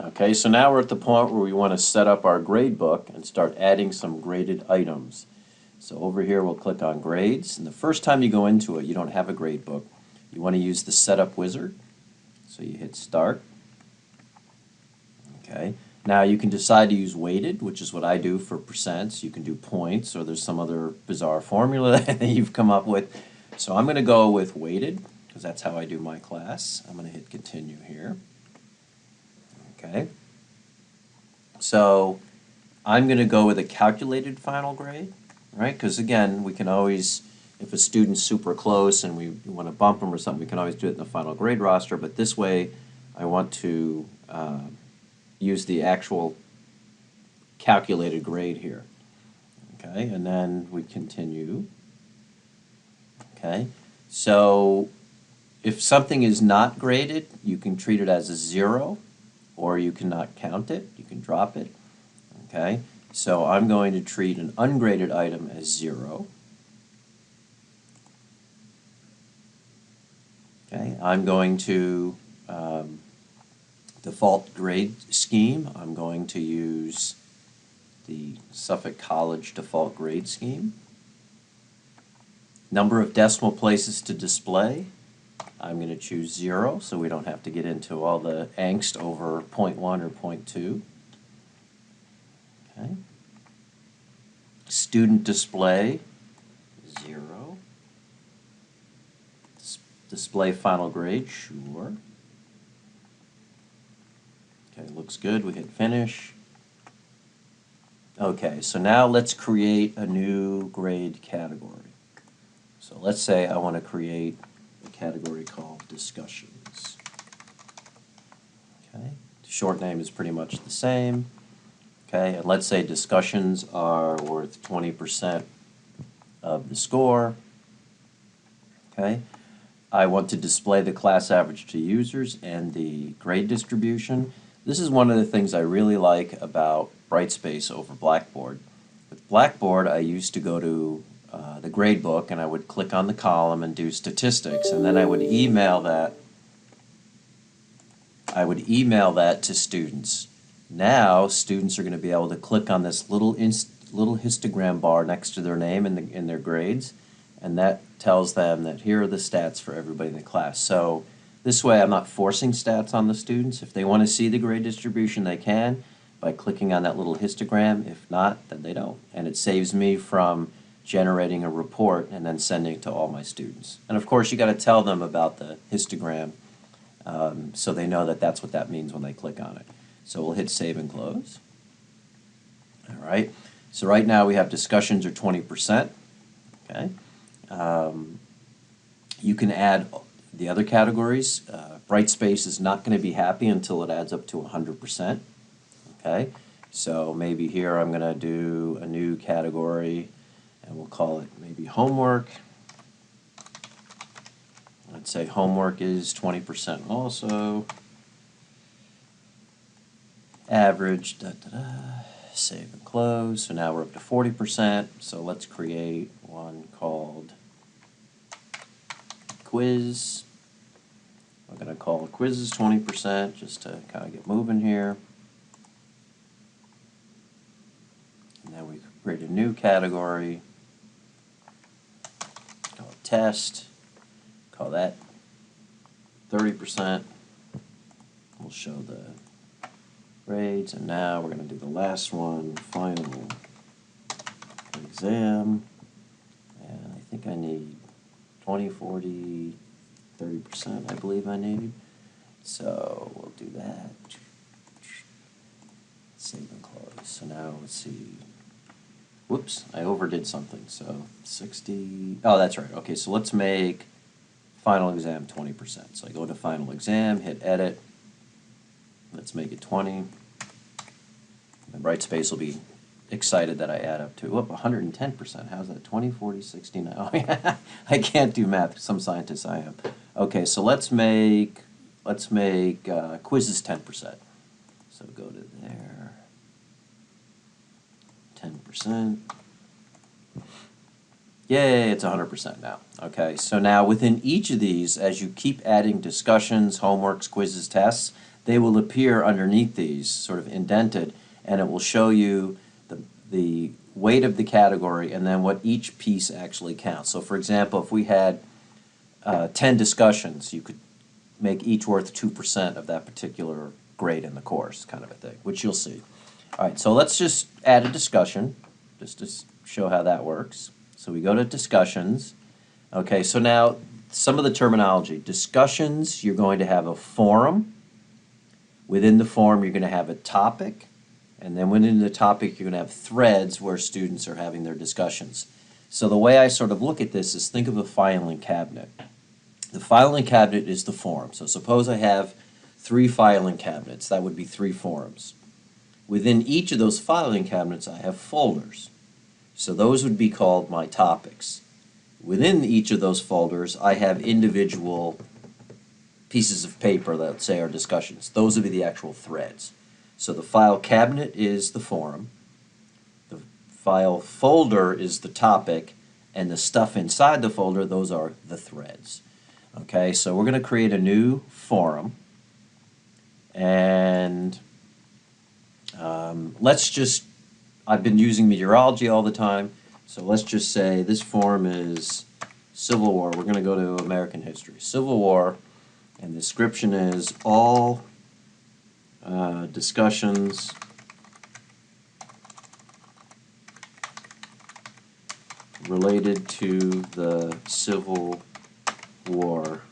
Okay, so now we're at the point where we want to set up our grade book and start adding some graded items. So over here we'll click on grades, and the first time you go into it you don't have a grade book. You want to use the setup wizard. So you hit start. Okay, now you can decide to use weighted, which is what I do for percents. You can do points, or there's some other bizarre formula that you've come up with. So I'm going to go with weighted because that's how I do my class. I'm going to hit continue here. Okay, so I'm going to go with a calculated final grade, right? Because again, we can always, if a student's super close and we want to bump them or something, we can always do it in the final grade roster. But this way, I want to use the actual calculated grade here. Okay, and then we continue. Okay, so if something is not graded, you can treat it as a 0. Or you cannot count it, you can drop it, okay? So I'm going to treat an ungraded item as 0. Okay, I'm going to default grade scheme. I'm going to use the Suffolk College default grade scheme. Number of decimal places to display. I'm going to choose 0 so we don't have to get into all the angst over 0.1 or 0.2. Okay. Student display, 0. Display final grade, sure. Okay, looks good. We hit finish. Okay, so now let's create a new grade category. So let's say I want to create a category called discussions. Okay, the short name is pretty much the same. Okay, and let's say discussions are worth 20% of the score. Okay, I want to display the class average to users and the grade distribution. This is one of the things I really like about Brightspace over Blackboard. With Blackboard, I used to go to the grade book and I would click on the column and do statistics, and then I would email that. To students. Now students are going to be able to click on this little histogram bar next to their name in their grades, and that tells them that here are the stats for everybody in the class. So this way I'm not forcing stats on the students. If they want to see the grade distribution, they can by clicking on that little histogram. If not, then they don't. And it saves me from generating a report and then sending it to all my students. And of course, you got to tell them about the histogram so they know that that's what that means when they click on it. So we'll hit save and close. All right. So right now we have discussions are 20%. Okay. You can add the other categories. Brightspace is not going to be happy until it adds up to 100%. Okay. So maybe here I'm going to do a new category, and we'll call it maybe homework. Let's say homework is 20% also. Average, save and close. So now we're up to 40%. So let's create one called quiz. I'm going to call quizzes 20% just to kind of get moving here. And then we create a new category. Call it test. Call that 30%. We'll show the grades, and now we're going to do the last one, final exam, and I think I need 20, 40, 30%, I believe I need. So we'll do that. Save and close. So now let's see. Whoops, I overdid something. So 60, oh, that's right. Okay, so let's make final exam 20%. So I go to final exam, hit edit. Let's make it 20. And Brightspace will be excited that I add up to 110%. How's that? 20, 40, 60 now. Oh, yeah. I can't do math. Some scientists I am. Okay, so let's make quizzes 10%. So go to there. 10%. Yay, it's 100% now. Okay, so now within each of these, as you keep adding discussions, homeworks, quizzes, tests, they will appear underneath these, sort of indented, and it will show you the weight of the category and then what each piece actually counts. So for example, if we had 10 discussions, you could make each worth 2% of that particular grade in the course, kind of a thing, which you'll see. All right, so let's just add a discussion, just to show how that works. So we go to discussions. Okay, so now some of the terminology. Discussions, you're going to have a forum. Within the forum, you're going to have a topic. And then within the topic, you're going to have threads where students are having their discussions. So the way I sort of look at this is think of a filing cabinet. The filing cabinet is the forum. So suppose I have 3 filing cabinets. That would be 3 forums. Within each of those filing cabinets, I have folders. So those would be called my topics. Within each of those folders, I have individual pieces of paper that, let's say, are discussions. Those would be the actual threads. So the file cabinet is the forum, the file folder is the topic, and the stuff inside the folder, those are the threads. Okay, so we're going to create a new forum, and I've been using meteorology all the time, so let's just say this forum is Civil War. We're going to go to American history. Civil War, and the description is all discussions related to the Civil War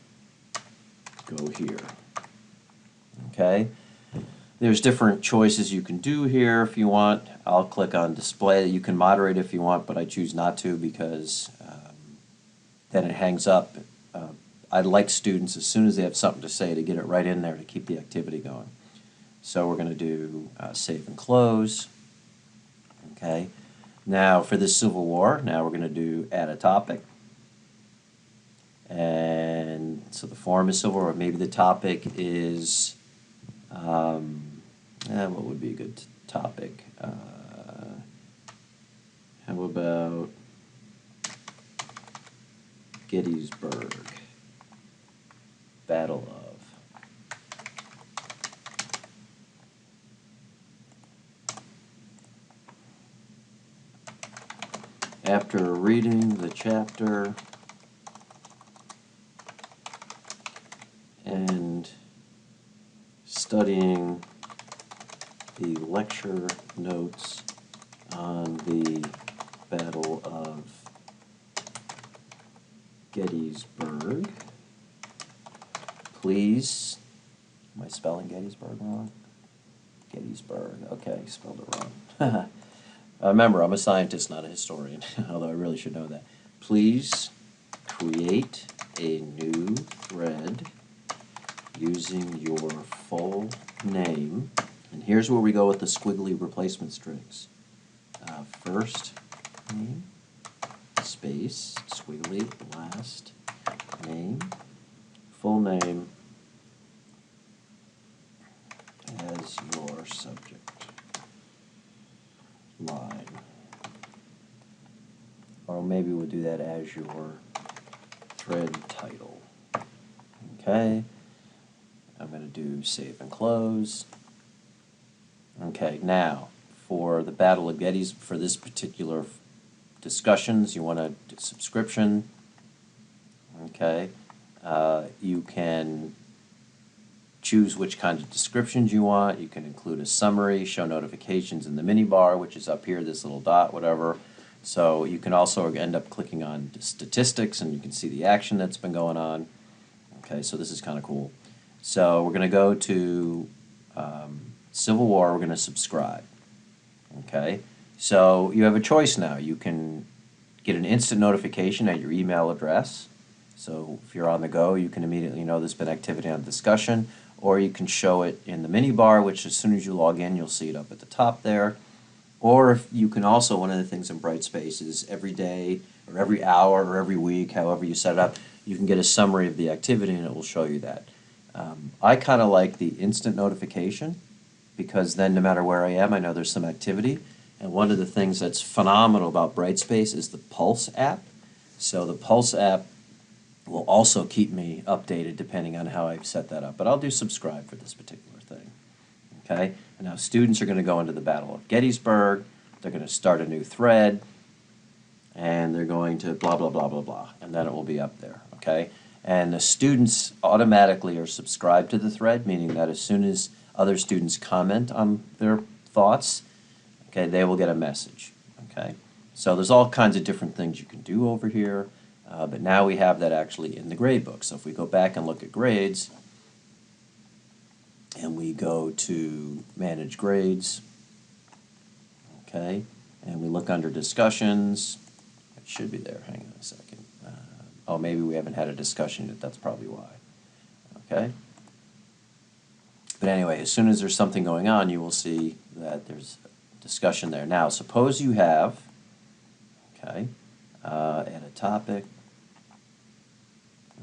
go here. Okay? There's different choices you can do here if you want. I'll click on display. You can moderate if you want, but I choose not to because then it hangs up. I'd like students, as soon as they have something to say, to get it right in there to keep the activity going. So we're going to do save and close. Okay. Now for this Civil War, now we're going to do add a topic. And so the forum is Civil War. Maybe the topic is, what would be a good topic? How about Gettysburg, Battle of. After reading the chapter and studying the lecture notes on the Battle of Gettysburg, please, am I spelling Gettysburg wrong? Gettysburg, okay, spelled it wrong. Remember, I'm a scientist, not a historian, although I really should know that. Please create a new thread using your full name. And here's where we go with the squiggly replacement strings. First name, space, squiggly, last name, full name as your subject line. Or maybe we'll do that as your thread title. Okay. I'm going to do save and close. Okay, now for the Battle of Gettysburg, for this particular discussions, you want a subscription. Okay. You can choose which kind of descriptions you want. You can include a summary, show notifications in the mini bar, which is up here, this little dot, whatever. So you can also end up clicking on statistics and you can see the action that's been going on. Okay, so this is kind of cool. So we're going to go to Civil War, we're going to subscribe. Okay, so you have a choice now. You can get an instant notification at your email address. So if you're on the go, you can immediately know there's been activity on discussion, or you can show it in the mini bar, which as soon as you log in, you'll see it up at the top there. Or if you can also, one of the things in Brightspace is every day or every hour or every week, however you set it up, you can get a summary of the activity and it will show you that. I kind of like the instant notification because then no matter where I am, I know there's some activity. And one of the things that's phenomenal about Brightspace is the Pulse app. So the Pulse app will also keep me updated depending on how I've set that up. But I'll do subscribe for this particular thing. Okay? And now students are going to go into the Battle of Gettysburg, they're going to start a new thread, and they're going to blah, blah, blah, blah, blah, and then it will be up there, okay? And the students automatically are subscribed to the thread, meaning that as soon as other students comment on their thoughts, okay, they will get a message, okay? So there's all kinds of different things you can do over here, but now we have that actually in the grade book. So if we go back and look at grades, and we go to Manage Grades, okay, and we look under Discussions, it should be there, hang on a second. Oh, maybe we haven't had a discussion yet, that's probably why, okay? But anyway, as soon as there's something going on, you will see that there's discussion there. Now, suppose you have, okay, add a topic,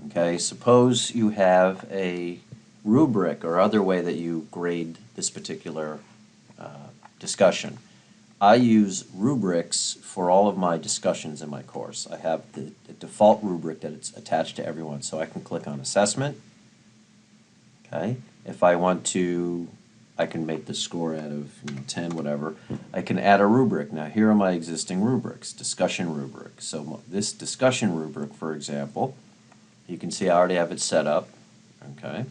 okay, suppose you have a rubric or other way that you grade this particular discussion. I use rubrics for all of my discussions in my course. I have the default rubric that it's attached to everyone, so I can click on Assessment. Okay, if I want to, I can make the score out of 10, whatever. I can add a rubric. Now here are my existing rubrics, discussion rubric. So this discussion rubric, for example, you can see I already have it set up. Okay.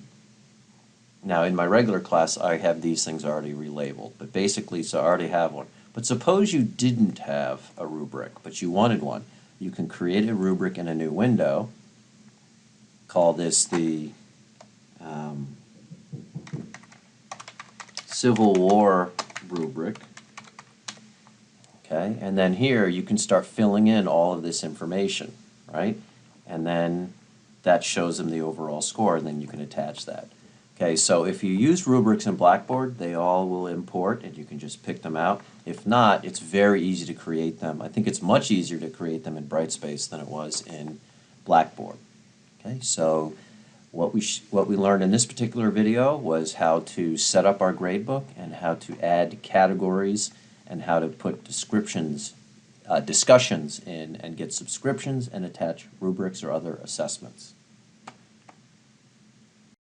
Now in my regular class I have these things already relabeled, but basically so I already have one. But suppose you didn't have a rubric, but you wanted one. You can create a rubric in a new window, call this the Civil War rubric, okay, and then here you can start filling in all of this information, right, and then that shows them the overall score, and then you can attach that. Okay, so if you use rubrics in Blackboard, they all will import, and you can just pick them out. If not, it's very easy to create them. I think it's much easier to create them in Brightspace than it was in Blackboard. Okay, so what we learned in this particular video was how to set up our gradebook and how to add categories and how to put discussions in and get subscriptions and attach rubrics or other assessments.